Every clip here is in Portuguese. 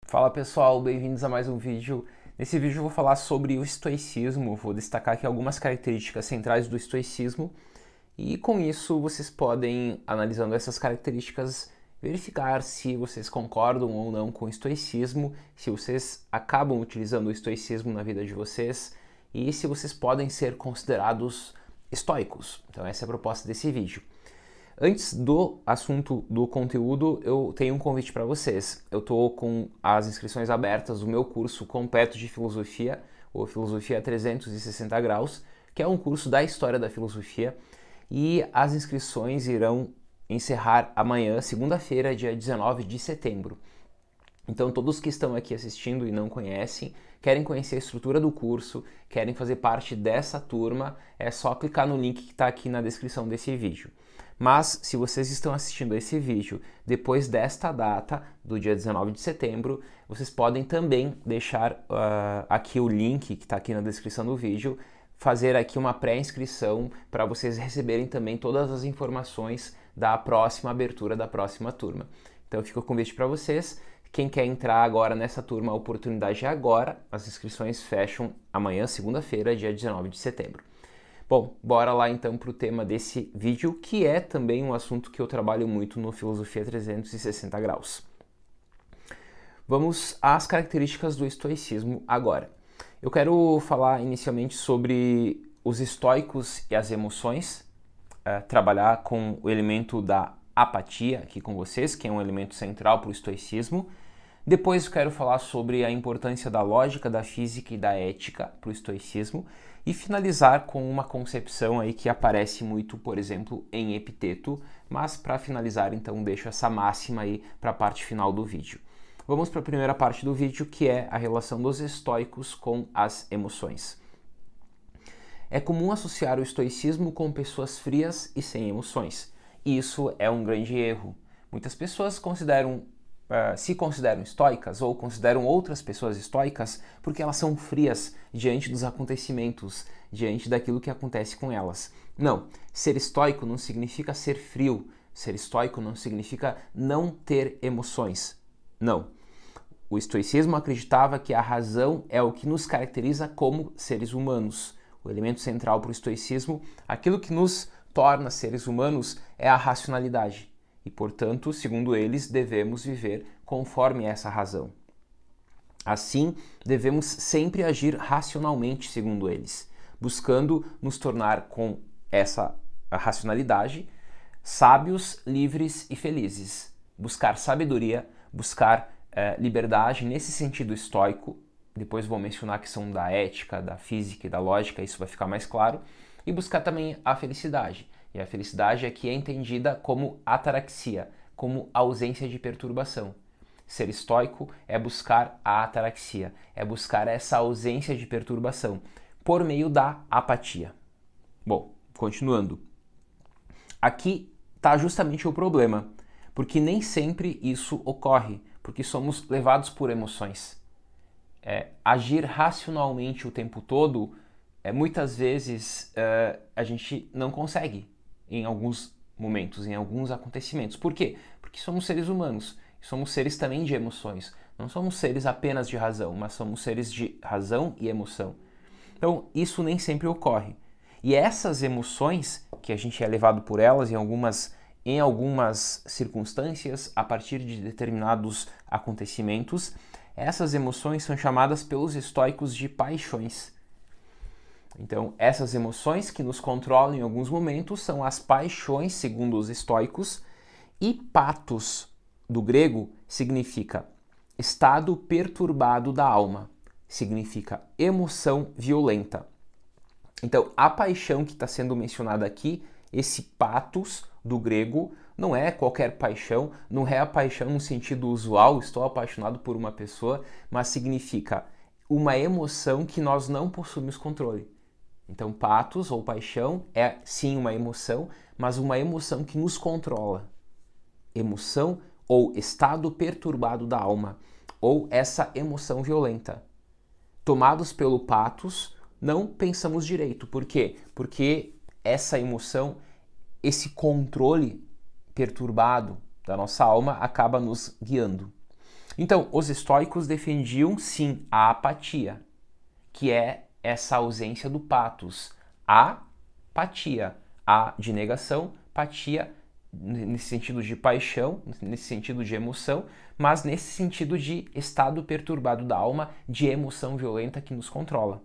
Fala pessoal, bem-vindos a mais um vídeo. Nesse vídeo eu vou falar sobre o estoicismo, vou destacar aqui algumas características centrais do estoicismo e com isso vocês podem, analisando essas características, verificar se vocês concordam ou não com o estoicismo, se vocês acabam utilizando o estoicismo na vida de vocês e se vocês podem ser considerados estoicos. Então essa é a proposta desse vídeo. Antes do assunto do conteúdo, eu tenho um convite para vocês. Eu estou com as inscrições abertas do meu curso completo de filosofia, ou Filosofia 360 Graus, que é um curso da história da filosofia, e as inscrições irão encerrar amanhã, segunda-feira, dia 19 de setembro. Então, todos que estão aqui assistindo e não conhecem, querem conhecer a estrutura do curso, querem fazer parte dessa turma, é só clicar no link que está aqui na descrição desse vídeo. Mas, se vocês estão assistindo esse vídeo depois desta data, do dia 19 de setembro, vocês podem também deixar aqui o link que está aqui na descrição do vídeo, fazer aqui uma pré-inscrição para vocês receberem também todas as informações da próxima abertura da próxima turma. Então, fica o convite para vocês. Quem quer entrar agora nessa turma, a oportunidade é agora. As inscrições fecham amanhã, segunda-feira, dia 19 de setembro. Bom, bora lá então para o tema desse vídeo, que é também um assunto que eu trabalho muito no Filosofia 360 Graus. Vamos às características do estoicismo agora. Eu quero falar inicialmente sobre os estoicos e as emoções, trabalhar com o elemento da apatia aqui com vocês, que é um elemento central para o estoicismo. Depois eu quero falar sobre a importância da lógica, da física e da ética para o estoicismo e finalizar com uma concepção aí que aparece muito, por exemplo, em Epiteto, mas para finalizar então deixo essa máxima aí para a parte final do vídeo. Vamos para a primeira parte do vídeo, que é a relação dos estoicos com as emoções. É comum associar o estoicismo com pessoas frias e sem emoções. E isso é um grande erro. Muitas pessoas se consideram estoicas ou consideram outras pessoas estoicas porque elas são frias diante dos acontecimentos, diante daquilo que acontece com elas. Não, ser estoico não significa ser frio, ser estoico não significa não ter emoções. Não. O estoicismo acreditava que a razão é o que nos caracteriza como seres humanos. O elemento central para o estoicismo, aquilo que nos torna seres humanos, é a racionalidade. E, portanto, segundo eles, devemos viver conforme essa razão. Assim, devemos sempre agir racionalmente, segundo eles, buscando nos tornar com essa racionalidade sábios, livres e felizes. Buscar sabedoria, buscar liberdade nesse sentido estoico. Depois vou mencionar a questão da ética, da física e da lógica, isso vai ficar mais claro. E buscar também a felicidade. E a felicidade aqui é entendida como ataraxia, como ausência de perturbação. Ser estoico é buscar a ataraxia, é buscar essa ausência de perturbação por meio da apatia. Bom, continuando. Aqui está justamente o problema, porque nem sempre isso ocorre, porque somos levados por emoções. Agir racionalmente o tempo todo, muitas vezes a gente não consegue em alguns momentos, em alguns acontecimentos. Por quê? Porque somos seres humanos, somos seres também de emoções. Não somos seres apenas de razão, mas somos seres de razão e emoção. Então, isso nem sempre ocorre. E essas emoções, que a gente é levado por elas em algumas circunstâncias, a partir de determinados acontecimentos, essas emoções são chamadas pelos estoicos de paixões. Então, essas emoções que nos controlam em alguns momentos são as paixões, segundo os estoicos, e pathos, do grego, significa estado perturbado da alma, significa emoção violenta. Então, a paixão que está sendo mencionada aqui, esse pathos do grego, não é qualquer paixão, não é a paixão no sentido usual, estou apaixonado por uma pessoa, mas significa uma emoção que nós não possuímos controle. Então, pathos ou paixão é sim uma emoção, mas uma emoção que nos controla. Emoção ou estado perturbado da alma, ou essa emoção violenta. Tomados pelo pathos, não pensamos direito. Por quê? Porque essa emoção, esse controle perturbado da nossa alma acaba nos guiando. Então, os estoicos defendiam sim a apatia, que é essa ausência do patos. Apatia, a de negação, patia nesse sentido de paixão, nesse sentido de emoção, mas nesse sentido de estado perturbado da alma, de emoção violenta que nos controla.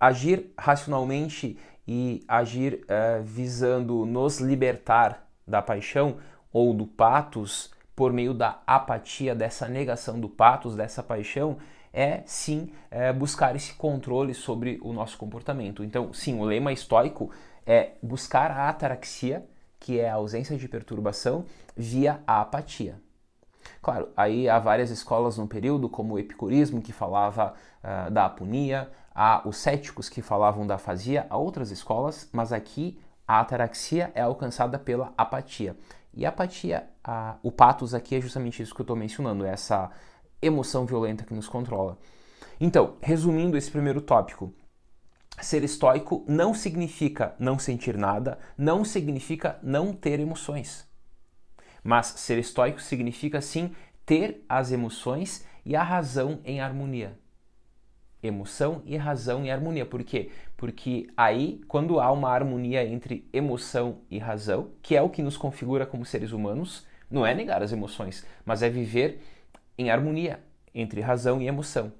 Agir racionalmente e agir visando nos libertar da paixão ou do patos por meio da apatia, dessa negação do patos, dessa paixão, é sim buscar esse controle sobre o nosso comportamento. Então, sim, o lema estoico é buscar a ataraxia, que é a ausência de perturbação, via a apatia. Claro, aí há várias escolas no período, como o epicurismo, que falava da aponia, há os céticos que falavam da afasia, há outras escolas, mas aqui a ataraxia é alcançada pela apatia. E a apatia, o patos aqui é justamente isso que eu estou mencionando, essa emoção violenta que nos controla. Então, resumindo esse primeiro tópico, ser estoico não significa não sentir nada, não significa não ter emoções. Mas ser estoico significa sim ter as emoções e a razão em harmonia. Emoção e razão em harmonia. Por quê? Porque aí, quando há uma harmonia entre emoção e razão, que é o que nos configura como seres humanos, não é negar as emoções, mas é viver em harmonia entre razão e emoção.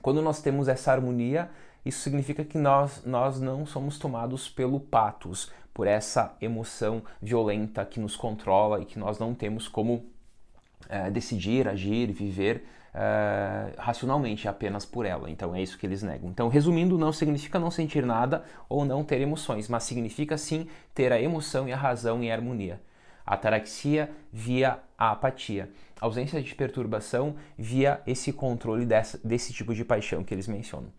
Quando nós temos essa harmonia, isso significa que nós não somos tomados pelo patos, por essa emoção violenta que nos controla e que nós não temos como decidir, agir, viver racionalmente apenas por ela. Então é isso que eles negam. Então, resumindo, não significa não sentir nada ou não ter emoções, mas significa sim ter a emoção e a razão em harmonia. A ataraxia via a apatia. A ausência de perturbação via esse controle desse tipo de paixão que eles mencionam.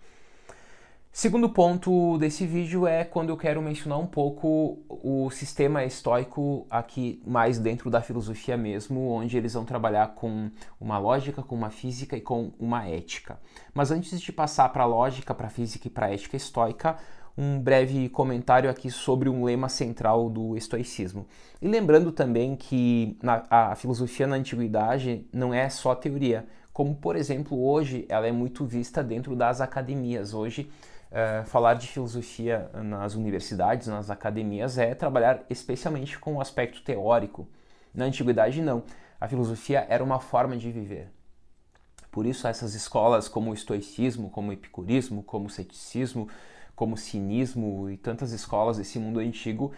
Segundo ponto desse vídeo é quando eu quero mencionar um pouco o sistema estoico aqui mais dentro da filosofia mesmo, onde eles vão trabalhar com uma lógica, com uma física e com uma ética. Mas antes de passar para a lógica, para a física e para a ética estoica, um breve comentário aqui sobre um lema central do estoicismo. E lembrando também que a filosofia na antiguidade não é só teoria, como por exemplo hoje ela é muito vista dentro das academias. Hoje falar de filosofia nas universidades, nas academias, é trabalhar especialmente com o aspecto teórico. Na antiguidade, não. A filosofia era uma forma de viver. Por isso, essas escolas como o estoicismo, como o epicurismo, como o ceticismo, como o cinismo e tantas escolas desse mundo antigo,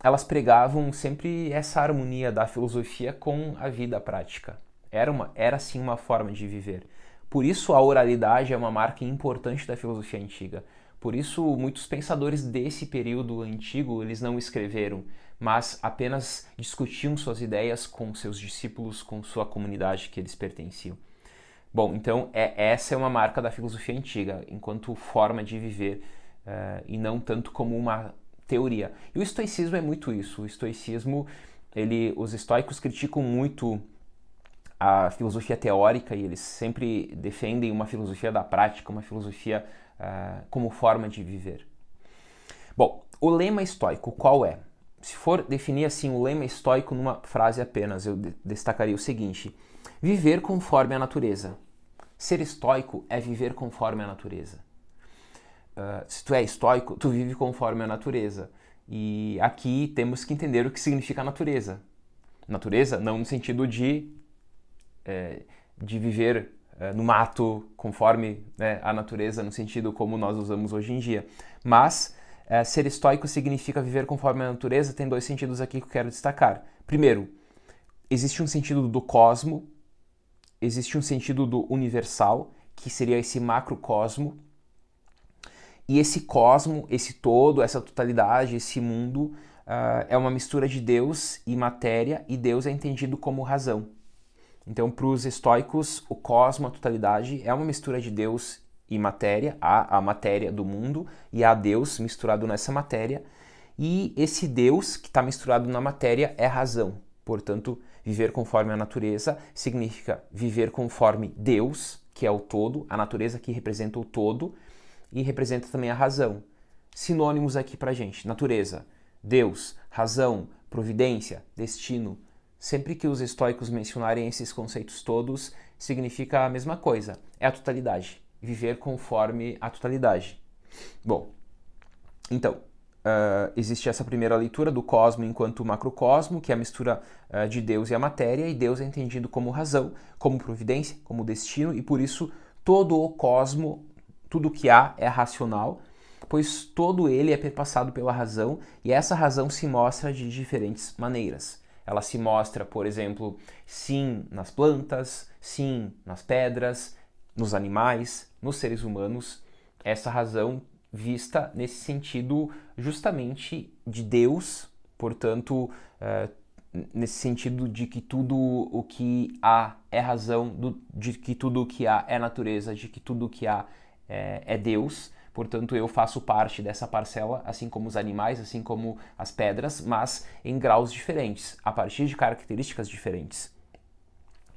elas pregavam sempre essa harmonia da filosofia com a vida prática. Era sim uma forma de viver. Por isso a oralidade é uma marca importante da filosofia antiga. Por isso muitos pensadores desse período antigo, eles não escreveram, mas apenas discutiam suas ideias com seus discípulos, com sua comunidade que eles pertenciam. Bom, então essa é uma marca da filosofia antiga, enquanto forma de viver, e não tanto como uma teoria. E o estoicismo é muito isso. O estoicismo, os estoicos criticam muito a filosofia teórica e eles sempre defendem uma filosofia da prática, uma filosofia como forma de viver. Bom, o lema estoico qual é? Se for definir assim o lema estoico numa frase apenas, eu destacaria o seguinte: viver conforme a natureza. Ser estoico é viver conforme a natureza. Se tu é estoico, tu vive conforme a natureza. E aqui temos que entender o que significa natureza. Natureza não no sentido de viver no mato conforme a natureza, no sentido como nós usamos hoje em dia. Mas ser estoico significa viver conforme a natureza. Tem dois sentidos aqui que eu quero destacar. Primeiro, existe um sentido do cosmo, existe um sentido do universal, que seria esse macrocosmo. E esse cosmo, esse todo, essa totalidade, esse mundo é uma mistura de Deus e matéria, e Deus é entendido como razão. Então, para os estoicos, o cosmo, a totalidade, é uma mistura de Deus e matéria, há a matéria do mundo e há Deus misturado nessa matéria, e esse Deus que está misturado na matéria é razão. Portanto, viver conforme a natureza significa viver conforme Deus, que é o todo, a natureza que representa o todo, e representa também a razão. Sinônimos aqui pra gente: natureza, Deus, razão, providência, destino, sempre que os estoicos mencionarem esses conceitos todos, significa a mesma coisa, é a totalidade, viver conforme a totalidade. Bom, então, existe essa primeira leitura do cosmo enquanto macrocosmo, que é a mistura de Deus e a matéria, e Deus é entendido como razão, como providência, como destino, e por isso todo o cosmo, tudo que há é racional, pois todo ele é perpassado pela razão, e essa razão se mostra de diferentes maneiras. Ela se mostra, por exemplo, sim nas plantas, sim nas pedras, nos animais, nos seres humanos. Essa razão vista nesse sentido justamente de Deus, portanto, nesse sentido de que tudo o que há é razão, de que tudo o que há é natureza, de que tudo o que há é Deus. Portanto, eu faço parte dessa parcela, assim como os animais, assim como as pedras, mas em graus diferentes, a partir de características diferentes.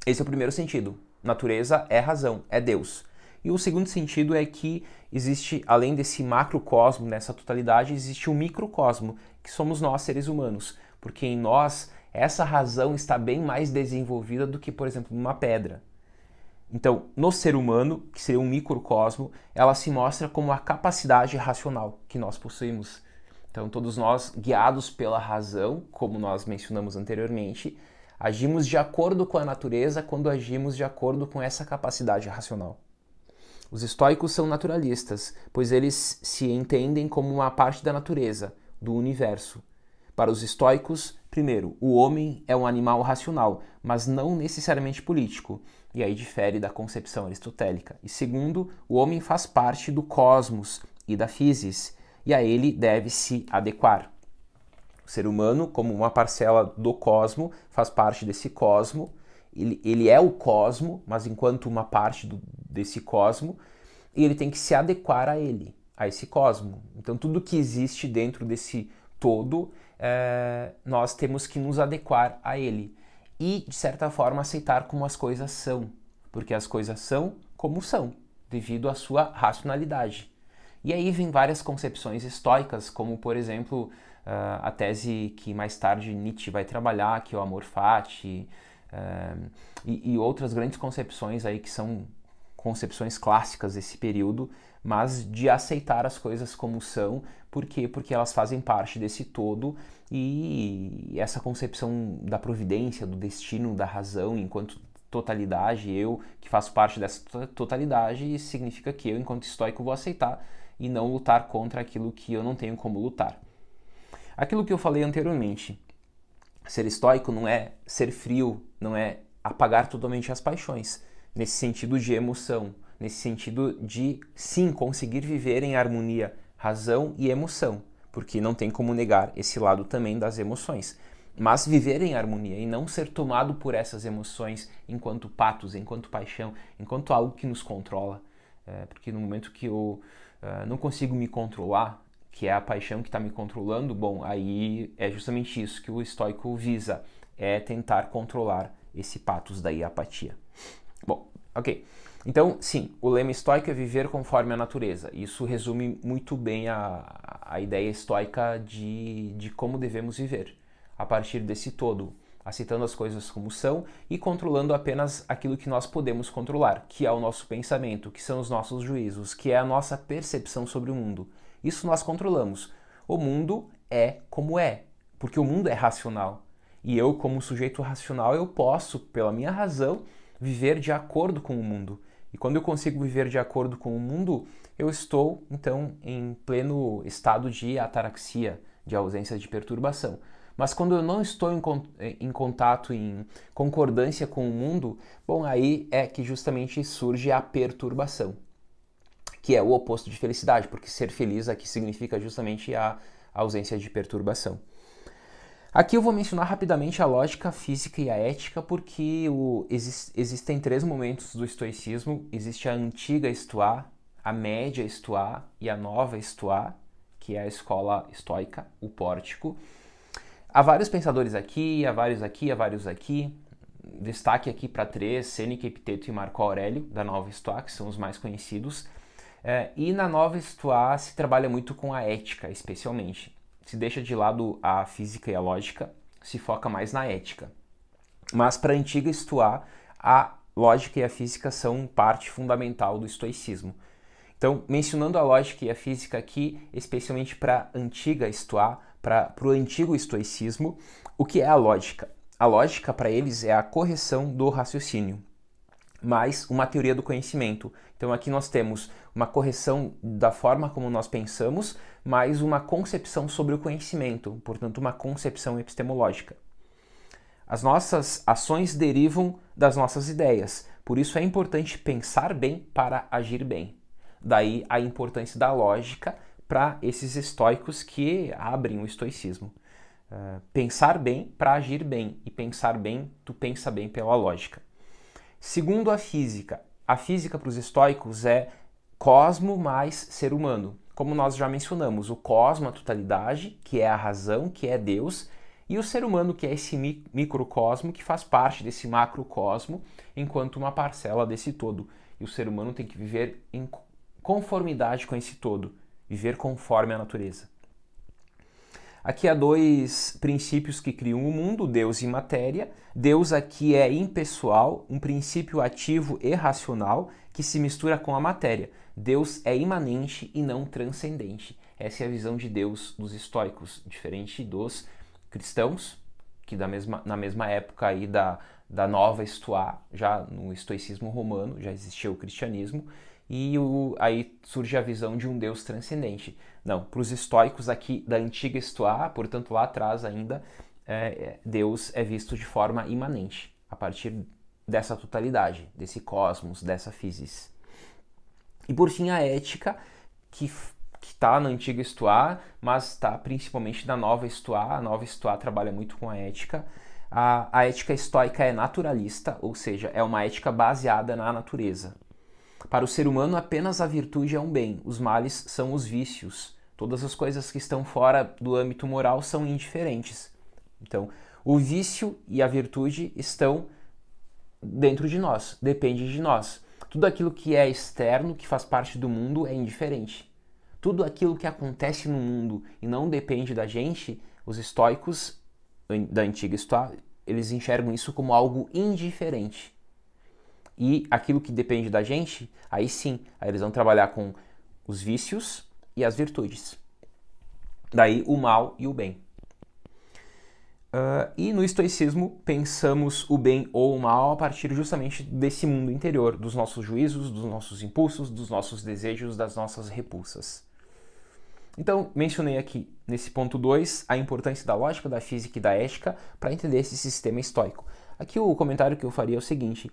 Esse é o primeiro sentido. Natureza é razão, é Deus. E o segundo sentido é que existe, além desse macrocosmo, nessa totalidade, existe um microcosmo, que somos nós, seres humanos. Porque em nós, essa razão está bem mais desenvolvida do que, por exemplo, numa pedra. Então, no ser humano, que seria um microcosmo, ela se mostra como a capacidade racional que nós possuímos. Então, todos nós, guiados pela razão, como nós mencionamos anteriormente, agimos de acordo com a natureza quando agimos de acordo com essa capacidade racional. Os estoicos são naturalistas, pois eles se entendem como uma parte da natureza, do universo. Para os estoicos, primeiro, o homem é um animal racional, mas não necessariamente político, e aí difere da concepção aristotélica. E segundo, o homem faz parte do cosmos e da physis, e a ele deve se adequar. O ser humano, como uma parcela do cosmo, faz parte desse cosmo, ele é o cosmo, mas enquanto uma parte desse cosmo, e ele tem que se adequar a ele, a esse cosmo. Então tudo que existe dentro desse todo, nós temos que nos adequar a ele e, de certa forma, aceitar como as coisas são, porque as coisas são como são, devido à sua racionalidade. E aí vem várias concepções estoicas, como, por exemplo, a tese que mais tarde Nietzsche vai trabalhar, que é o amor fati, e outras grandes concepções aí que são concepções clássicas desse período, mas de aceitar as coisas como são. Por quê? Porque elas fazem parte desse todo, e essa concepção da providência, do destino, da razão enquanto totalidade, eu que faço parte dessa totalidade, significa que eu, enquanto estoico, vou aceitar e não lutar contra aquilo que eu não tenho como lutar. Aquilo que eu falei anteriormente, ser estoico não é ser frio, não é apagar totalmente as paixões, nesse sentido de emoção, nesse sentido de, sim, conseguir viver em harmonia, razão e emoção, porque não tem como negar esse lado também das emoções. Mas viver em harmonia e não ser tomado por essas emoções enquanto patos, enquanto paixão, enquanto algo que nos controla. Porque no momento que eu não consigo me controlar, que é a paixão que está me controlando, bom, aí é justamente isso que o estoico visa, é tentar controlar esse patos, daí a apatia. Bom, ok. Então, sim, o lema estoico é viver conforme a natureza. Isso resume muito bem a ideia estoica de como devemos viver, a partir desse todo, aceitando as coisas como são e controlando apenas aquilo que nós podemos controlar, que é o nosso pensamento, que são os nossos juízos, que é a nossa percepção sobre o mundo. Isso nós controlamos. O mundo é como é, porque o mundo é racional. E eu, como sujeito racional, eu posso, pela minha razão, viver de acordo com o mundo. E quando eu consigo viver de acordo com o mundo, eu estou, então, em pleno estado de ataraxia, de ausência de perturbação. Mas quando eu não estou em contato, em concordância com o mundo, bom, aí é que justamente surge a perturbação, que é o oposto de felicidade, porque ser feliz aqui significa justamente a ausência de perturbação. Aqui eu vou mencionar rapidamente a lógica, a física e a ética, porque existem três momentos do estoicismo. Existe a antiga Estoa, a média Estoa e a nova Estoa, que é a escola estoica, o pórtico. Há vários pensadores aqui, há vários aqui, há vários aqui. Destaque aqui para três, Sêneca, Epiteto e Marco Aurélio, da nova Estoa, que são os mais conhecidos. E na nova Estoa se trabalha muito com a ética, especialmente. Se deixa de lado a física e a lógica, se foca mais na ética. Mas para a antiga Estoa, a lógica e a física são parte fundamental do estoicismo. Então, mencionando a lógica e a física aqui, especialmente para a antiga Estoa, para o antigo estoicismo, o que é a lógica? A lógica para eles é a correção do raciocínio, mais uma teoria do conhecimento. Então aqui nós temos uma correção da forma como nós pensamos, mais uma concepção sobre o conhecimento, portanto uma concepção epistemológica. As nossas ações derivam das nossas ideias, por isso é importante pensar bem para agir bem. Daí a importância da lógica para esses estoicos que abrem o estoicismo. Pensar bem para agir bem, e pensar bem, tu pensa bem pela lógica. Segundo a física para os estoicos é cosmo mais ser humano. Como nós já mencionamos, o cosmo, a totalidade, que é a razão, que é Deus, e o ser humano, que é esse microcosmo, que faz parte desse macrocosmo, enquanto uma parcela desse todo. E o ser humano tem que viver em conformidade com esse todo, viver conforme a natureza. Aqui há dois princípios que criam o mundo, Deus e matéria. Deus aqui é impessoal, um princípio ativo e racional que se mistura com a matéria. Deus é imanente e não transcendente. Essa é a visão de Deus dos estoicos, diferente dos cristãos, que na mesma época aí da nova Estoa, já no estoicismo romano, já existia o cristianismo, e aí surge a visão de um Deus transcendente. Não, para os estoicos aqui da antiga Estoa, portanto lá atrás ainda, Deus é visto de forma imanente, a partir dessa totalidade, desse cosmos, dessa physis. E por fim a ética, que está na antiga Estoa, mas está principalmente na nova Estoa. A nova Estoa trabalha muito com a ética. A ética estoica é naturalista, ou seja, é uma ética baseada na natureza. Para o ser humano, apenas a virtude é um bem, os males são os vícios. Todas as coisas que estão fora do âmbito moral são indiferentes. Então, o vício e a virtude estão dentro de nós, depende de nós. Tudo aquilo que é externo, que faz parte do mundo, é indiferente. Tudo aquilo que acontece no mundo e não depende da gente, os estoicos da antiga Estoa, eles enxergam isso como algo indiferente. E aquilo que depende da gente, aí sim, aí eles vão trabalhar com os vícios e as virtudes. Daí o mal e o bem. E no estoicismo pensamos o bem ou o mal a partir justamente desse mundo interior, dos nossos juízos, dos nossos impulsos, dos nossos desejos, das nossas repulsas. Então, mencionei aqui, nesse ponto 2, a importância da lógica, da física e da ética para entender esse sistema estoico. Aqui o comentário que eu faria é o seguinte: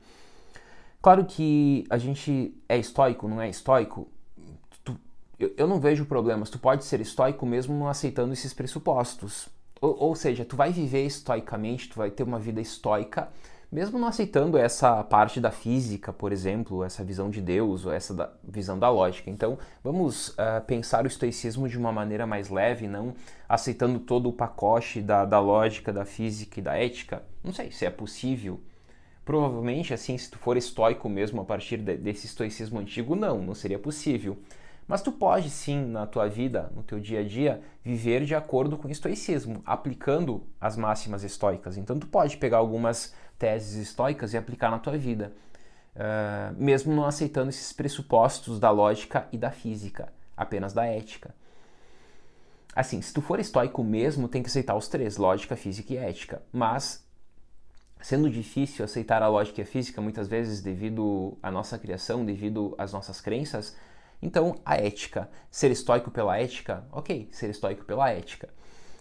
claro que a gente é estoico, não é estoico? Eu não vejo problemas. Tu pode ser estoico mesmo não aceitando esses pressupostos. Ou seja, tu vai viver estoicamente, tu vai ter uma vida estoica, mesmo não aceitando essa parte da física, por exemplo, essa visão de Deus, ou essa visão da lógica. Então, vamos pensar o estoicismo de uma maneira mais leve, não aceitando todo o pacote da lógica, da física e da ética. Não sei se é possível. Provavelmente, assim, se tu for estoico mesmo a partir desse estoicismo antigo, não seria possível. Mas tu pode sim, na tua vida, no teu dia a dia, viver de acordo com o estoicismo, aplicando as máximas estoicas. Então tu pode pegar algumas teses estoicas e aplicar na tua vida, mesmo não aceitando esses pressupostos da lógica e da física, apenas da ética. Assim, se tu for estoico mesmo, tem que aceitar os três, lógica, física e ética. Mas, sendo difícil aceitar a lógica e a física, muitas vezes devido à nossa criação, devido às nossas crenças, então a ética, ser estoico pela ética, ok, ser estoico pela ética.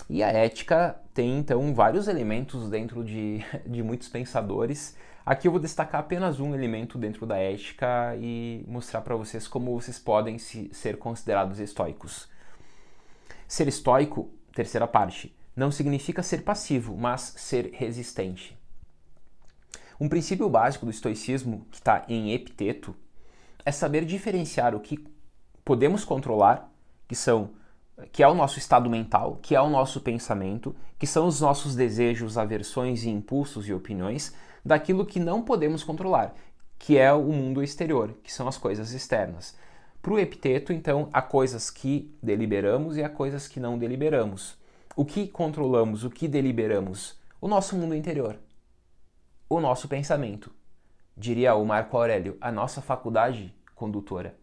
E a ética tem então vários elementos dentro de muitos pensadores. Aqui eu vou destacar apenas um elemento dentro da ética e mostrar para vocês como vocês podem ser considerados estoicos. Ser estoico, terceira parte, não significa ser passivo, mas ser resistente. Um princípio básico do estoicismo, que está em Epiteto, é saber diferenciar o que podemos controlar, que é o nosso estado mental, que é o nosso pensamento, que são os nossos desejos, aversões e impulsos e opiniões, daquilo que não podemos controlar, que é o mundo exterior, que são as coisas externas. Para o Epiteto, então, há coisas que deliberamos e há coisas que não deliberamos. O que controlamos, o que deliberamos? O nosso mundo interior. o nosso pensamento. Diria o Marco Aurélio, a nossa faculdade condutora.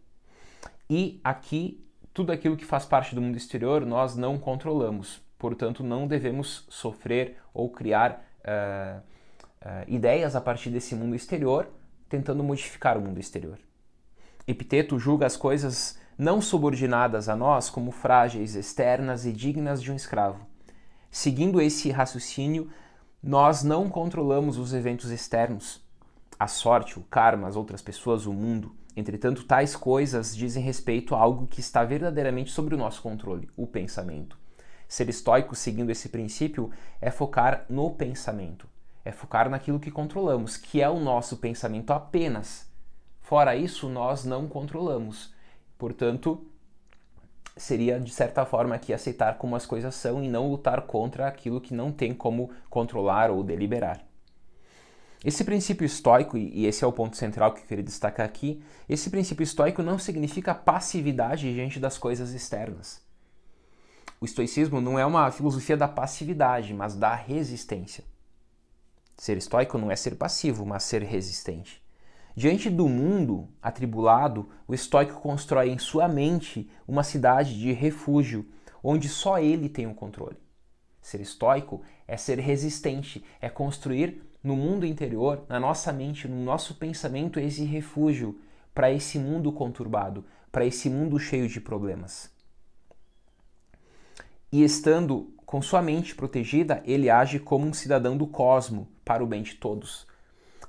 E aqui, tudo aquilo que faz parte do mundo exterior nós não controlamos. Portanto, não devemos sofrer ou criar ideias a partir desse mundo exterior, tentando modificar o mundo exterior. Epiteto julga as coisas não subordinadas a nós como frágeis, externas e dignas de um escravo. Seguindo esse raciocínio, nós não controlamos os eventos externos, a sorte, o karma, as outras pessoas, o mundo. Entretanto, tais coisas dizem respeito a algo que está verdadeiramente sob o nosso controle, o pensamento. Ser estoico, seguindo esse princípio, é focar no pensamento, é focar naquilo que controlamos, que é o nosso pensamento apenas. Fora isso, nós não controlamos. Portanto, seria, de certa forma, aqui aceitar como as coisas são e não lutar contra aquilo que não tem como controlar ou deliberar. Esse princípio estoico, e esse é o ponto central que eu queria destacar aqui, esse princípio estoico não significa passividade diante das coisas externas. O estoicismo não é uma filosofia da passividade, mas da resistência. Ser estoico não é ser passivo, mas ser resistente. Diante do mundo atribulado, o estoico constrói em sua mente uma cidade de refúgio, onde só ele tem o controle. Ser estoico é ser resistente, é construir no mundo interior, na nossa mente, no nosso pensamento, esse refúgio para esse mundo conturbado, para esse mundo cheio de problemas. E estando com sua mente protegida, ele age como um cidadão do cosmo, para o bem de todos.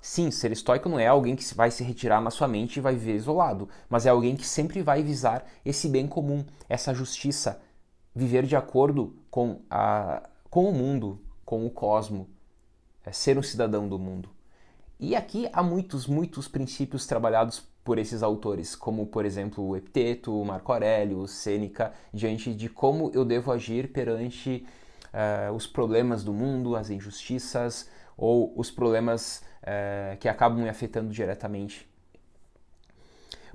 Sim, ser estoico não é alguém que vai se retirar na sua mente e vai viver isolado, mas é alguém que sempre vai visar esse bem comum, essa justiça, viver de acordo com o mundo, com o cosmo, ser um cidadão do mundo. E aqui há muitos princípios trabalhados por esses autores, como, por exemplo, o Epiteto, o Marco Aurélio, o Sêneca, diante de como eu devo agir perante os problemas do mundo, as injustiças ou os problemas que acabam me afetando diretamente.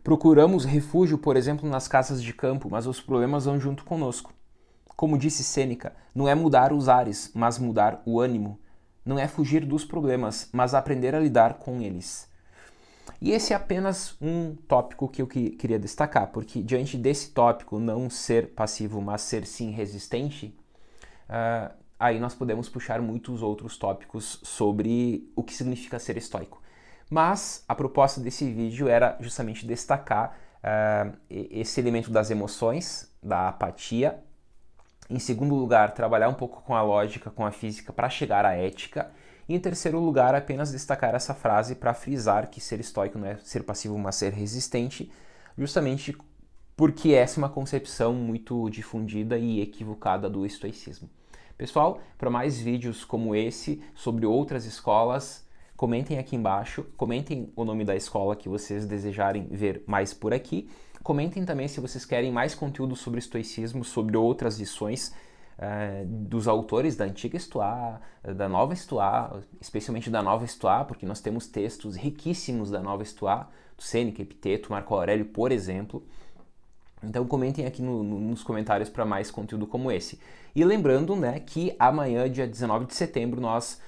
Procuramos refúgio, por exemplo, nas casas de campo, mas os problemas vão junto conosco. Como disse Sêneca, não é mudar os ares, mas mudar o ânimo. Não é fugir dos problemas, mas aprender a lidar com eles. E esse é apenas um tópico que eu queria destacar, porque diante desse tópico, não ser passivo, mas ser sim resistente, aí nós podemos puxar muitos outros tópicos sobre o que significa ser estoico. Mas a proposta desse vídeo era justamente destacar esse elemento das emoções, da apatia. Em segundo lugar, trabalhar um pouco com a lógica, com a física, para chegar à ética. E em terceiro lugar, apenas destacar essa frase para frisar que ser estoico não é ser passivo, mas ser resistente, justamente porque essa é uma concepção muito difundida e equivocada do estoicismo. Pessoal, para mais vídeos como esse, sobre outras escolas, comentem aqui embaixo, comentem o nome da escola que vocês desejarem ver mais por aqui. Comentem também se vocês querem mais conteúdo sobre estoicismo, sobre outras lições dos autores da antiga Estoa, da nova Estoa, especialmente da nova Estoa, porque nós temos textos riquíssimos da nova Estoa, do Sêneca, Epiteto, Marco Aurélio, por exemplo. Então comentem aqui nos comentários para mais conteúdo como esse. E lembrando, né, que amanhã, dia 19 de setembro, nós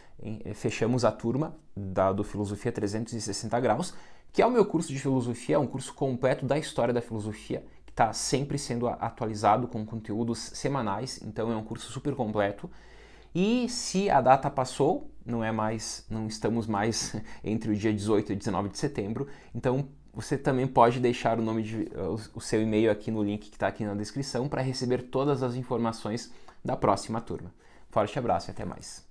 fechamos a turma do Filosofia 360 Graus, que é o meu curso de filosofia, é um curso completo da história da filosofia, que está sempre sendo atualizado com conteúdos semanais, então é um curso super completo. E se a data passou, não estamos mais entre o dia 18 e 19 de setembro, então você também pode deixar o seu e-mail aqui no link que está aqui na descrição para receber todas as informações da próxima turma. Forte abraço e até mais.